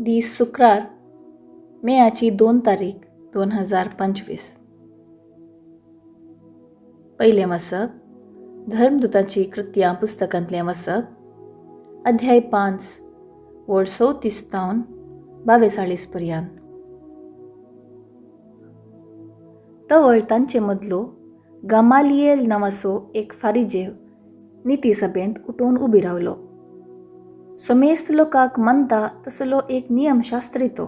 दीस शुक्रार मेयाची 2 तारीख 2025. पहिले वचप धर्मदूताची कृत्यां पुस्तकांतलें वचप अध्याय 5 वळ 34 तावन 42 पर्यंत. तवळ तांचे मदलो गमालिएल नांवाचो एक फारिजेव निती सभेंत उठून उबी रावलो. समेस्त लोकांक मानता तसलो एक नियमशास्त्री तो.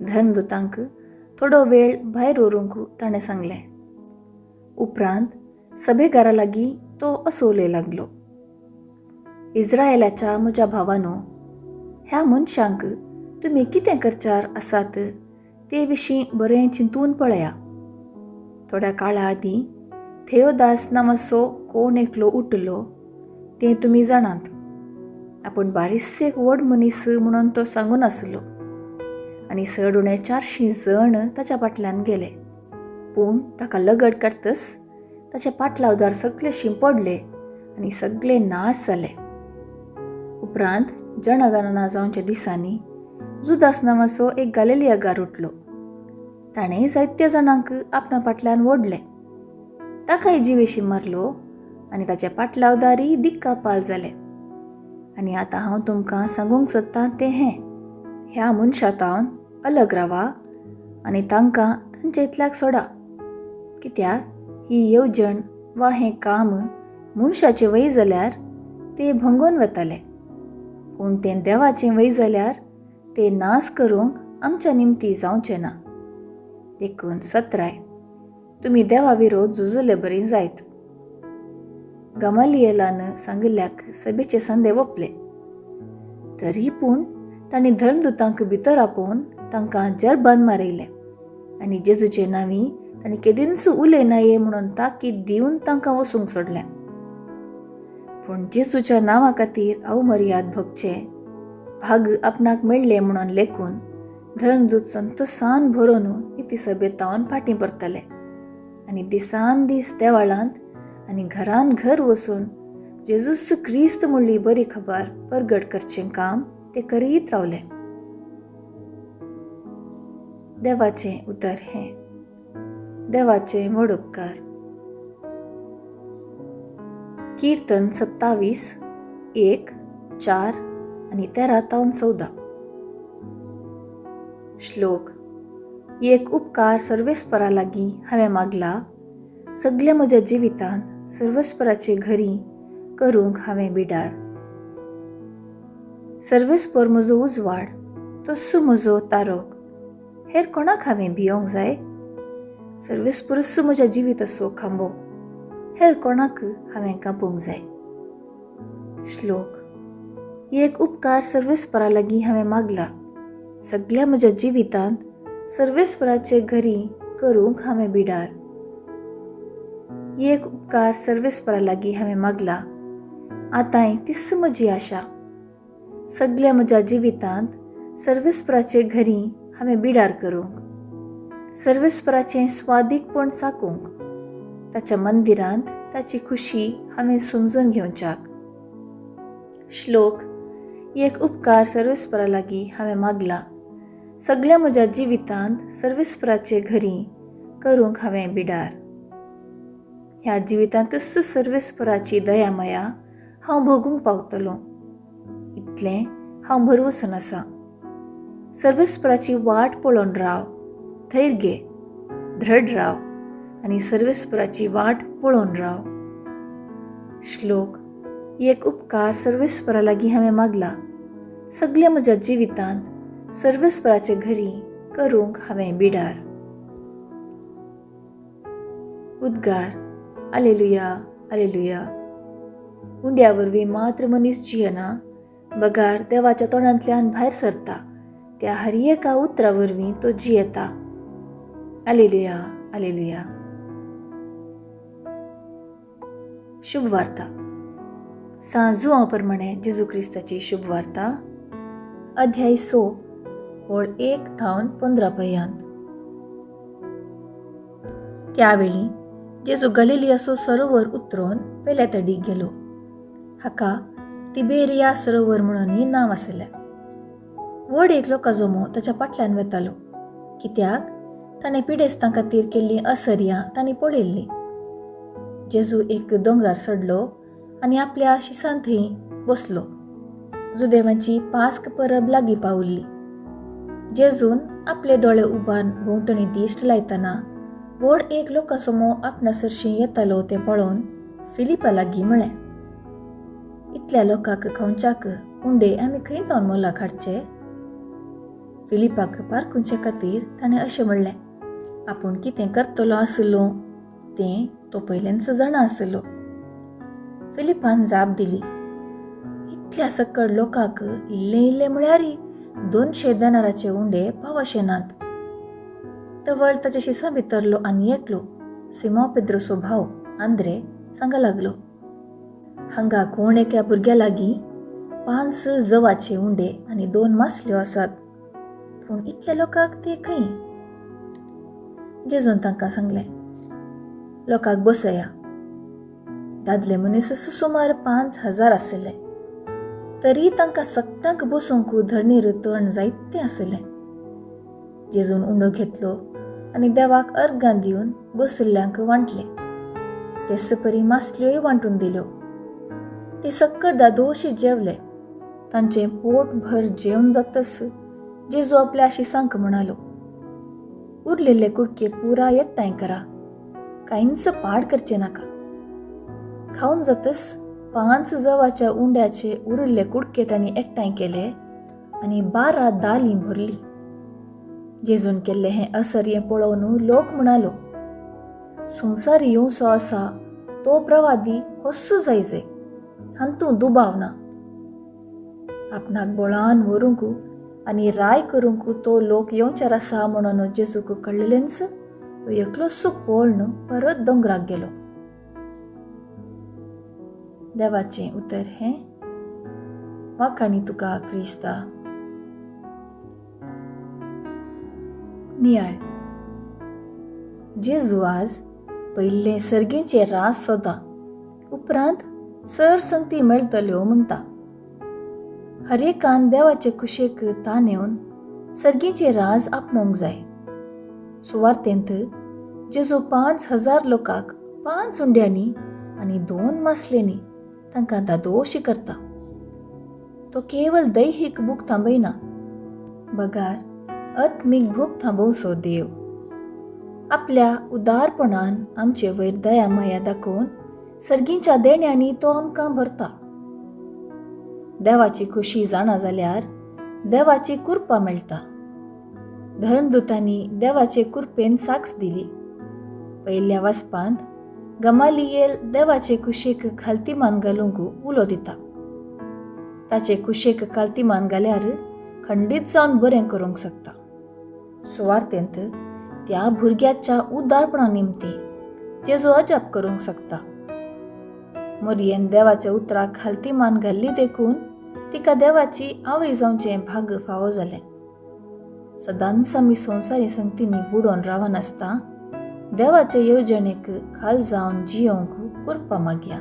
धर्मदूतांक थोडो वेळ भायर व्हरूंक ताणें सांगलें. उपरांत सभेगारा लागीं तो असो उलोवंक लागलो. इस्रायेलाच्या म्हज्या भावांनो, ह्या मनशांक तुमी कितें करचार आसात ते विशीं बरें चिंतून पळया. थोड्या काळा आदीं थेओदास नांवाचो कोण एकलो उठलो तें तुमी जाणात. आपूण बारिस्सेक व्हड मनीस म्हणून तो सांगून आसलो आनी 450 जण ताच्या फाटल्यान गेले. पूण ताका लगट काडटस ताचे पाटलावदार सगळे शिंपडले आनी सगळे नाश जाले. उपरांत जनगणना जावच्या दिसांनी जुदास नांवाचो एक गलिलियागार उठलो. ताणें जायत्या जाणांक आपणा फाटल्यान ओडले. ताकाय जिवेशी मारलो आनी ताचे पाटलावदारी दिक्कापाल जाले. आनी आतां हांव तुमकां सांगूंक सोदतां तें ह्या मनशातावन अलग रावा आनी तांकां तांचे इतल्याक सोडा. कित्याक ही येवजण वा हें काम मनशाचें वय जाल्यार तें भंगोवन वतालें, पूण तें देवाचें वय जाल्यार तें नाश करूंक आमच्या निमती जावचें ना. देखून सत्राय तुमी देवा विरोध झुजले बरी जायत. गमालिएलान सांगिल्ल्याक सभेचे संदे ओपले. तरी पूण तांणी धर्मदूतांक भितर आपोवन तांकां जरबंद मारयले आनी जेजूचे नांवी तांणी केदींच उलयनाये म्हणून ताकीद दिवन तांकां वसूंक सोडलें. पूण जेजूच्या नांवा खातीर अवमर्याद भोगचें भाग आपणाक मेळ्ळे म्हणून लेखून धर्मदूत संतोशान भरून इती सभेतावन फाटीं परतले आनी दिसान दीस देवाळांत आनी घरान घर वचून जेजूस क्रिस्त म्हणली बरी खबर परगट करचें काम ते करीत रावले. देवाचें उतर हें. देवाचे व्हड उपकार. कीर्तन 27 1 4 आनी 13 तावन 14. श्लोक. एक उपकार सर्वेस्परा लागीं हांवें मागला, सगळ्या म्हज्या जिवितांत सर्वेस्पराचे घरी करूंक हांवें बिडार. सर्वेस्पर म्हजो उजवाड, तस्सो म्हजो तारोक, हेर कोणाक हांवें भियोंक जाय? सर्वेस्परच म्हज्या जिविताचो खांबो, हेर कोणाक हांवें कापूंक जाय? श्लोक. एक उपकार सर्वेस्परा लागीं हांवें मागला, सगळ्या म्हज्या जिवितांत सर्वेस्पराचे घरी करूंक हांवें बिडार. एक उपकार सर्वेस्परा लागीं हांवें मागला, आतांय तीच म्हजी आशा. सगळ्या म्हज्या जिवितांत सर्वेस्पराचे घरी हांवें बिडार करूंक, सर्वेस्पराचें स्वादीकपण साकूंक, ताच्या मंदिरांत ताची खुशी हांवें समजून घेवच्याक. श्लोक. एक उपकार सर्वेस्परा लागीं हांवें मागला, सगळ्या म्हज्या जिवितांत सर्वेस्पराचे घरी करूंक हांवें बिडार. ह्या जिवितांतच सर्वेस्पराची दयामया हांव भोगूंक पावतलों, इतलें हांव भरवसून आसा. सर्वेस्पराची वाट पळोवन राव, धैर्य घे, दृढ राव आनी सर्वेस्पराची वाट पळोवन राव. श्लोक. एक उपकार सर्वेस्परा लागीं हांवें मागला, सगळ्या म्हज्या जिवितांत सर्वेस्पराचे घरी करूंक हांवें बिडार. उद्गार. आलेलुया, आलेलुया. उंड्या वरवीं मात्र मनीस जियेना, बगार देवाच्या तोंडांतल्यान भायर सरता त्या हर एका उतरा वरवीं तो जियेता. आलेलुया, आलेलुया. शुभ वार्ता. सांजुआं प्रमाणे जेजू क्रिस्ताची शुभ वार्ता. अध्याय 6 वळ 1 तावन 15 पर्यंत. त्यावेळी जेजू गलिलियाचो सरोवर उतरून पेल्या तडीक गेलो. हाका तिबेरिया सरोवर म्हणूनय नांव आसलें. व्हड एक लोकांचो मोह ताच्या फाटल्यान वेतालो, कित्याक ताणें पिडेस्तां खातीर केल्लीं असर्यां तांणी पळयल्लीं. जेजू एक दोंगरार चडलो आनी आपल्या शिसान थंय बसलो. जुदेवांची पास्क परब लागीं पावल्ली. जेजून आपले दोळे उबारून भोंवतणी दिश्ट लायतना व्हड एक लोकांचो मोह आपणासरशीं येतालो तें पळोवन फिलिपा लागीं म्हळें, इतल्या लोकांक खावच्याक उंडे आमी खंय तावन मोलाक हाडचे? फिलिपाक पारखुचे खातीर ताणें अशें म्हणलें, आपूण कितें करतलो आसलो तें तो पयलेंच जाणा आसलो. फिलिपान जाप दिली, इतल्या सकड लोकांक इल्लें म्हळ्यारय 200 देनाराचे उंडे पावशे नात. तवळ ताच्या शिसा भितरलो आनी एकलो सिमो पेद्रोचो भाव आंद्रे सांगा लागलो, हांगा कोण एका भुरग्या लागीं 5 जवाचे उंडे आनी 2 मासल्यो आसात, पूण इतल्या लोकांक ते खंय? जेजून तांकां सांगलें, लोकांक बसया. दादले मनीस सुमार 5000 आसले, तरी तांकां सगळ्यांक बसूंक धरणीर तण जायतें आसलें. जेजून उंडो घेतलो आनी देवाक अर्गां दिवन बशिल्ल्यांक वांटलें. तेच परी मासल्योय वांटून दिल्यो. ते सकट दादोशी जेवले. तांचें पोट भर जेवण जातस जेजू आपल्या शिसांक म्हणालो, उरलेले कुडके पुराय एकठांय करा, कांयच पाड करचे नाका. खावन जातस 5 जवाच्या उंड्याचे उरिल्ले कुडके तांणी एकठांय केले आनी 12 दालीं भरली. जेजून केल्लें हें असर्यें पळोवन लोक म्हणालो, संवसार येवचो आसा तो प्रवादी होस्स जायजे, हातूंत दुबाव ना. आपणाक बोळान व्हरूंक आनी राय करूंक तो लोक येवचार आसा म्हणून जेजूक कळिल्लेंच तो एकलोच पळोवन परत दोंगराक गेलो. देवाचें उतर हें, वाखाणी तुका क्रिस्ता. नियाळ. जेजू आज पयल्लें सर्गीचें रास सोदा, उपरांत सरसंगती मेळटल्यो म्हणटा. हर एकान देवाचे कुशेक तान येवन सर्गीचें राज आपणोवंक जाय. सुवार्थेंत जेजू 5000 लोकांक 5 उंड्यांनी आनी 2 मासलेंनी तांकां दादोशी करता. तो केवळ दैहीक भूक थांबयना, बगार आत्मीक भूक थांबोवचो देव. आपल्या उदारपणान आमचे वयर दया माया दाखोवन सर्गीच्या देण्यांनी तो आमकां भरता. देवाची खुशी जाणा जाल्यार देवाची कृपा मेळटा. धर्मदूतांनी देवाचे कृपेन साक्ष दिली. पयल्या वाचपांत गमालिएल देवाचे कुशेक खालतीमान घालूंक उलो दिता. ताचे कुशेक खालतीमान घाल्यार खंडीत जावन बरें करूंक शकता. सुवार्थेंत त्या भुरग्याच्या उदारपणा निमती जेजू अजाप करूंक शकता. मरियेन देवाच्या उतराक खालतीमान घाल्ली देखून तिका देवाची आवय जावचें भाग फावो जालें. सदांच आमी संवसारी संगतींनी बुडोवन रावनासता देवाचे येवजणेक खाल जावन जियोंक कृपा मागया.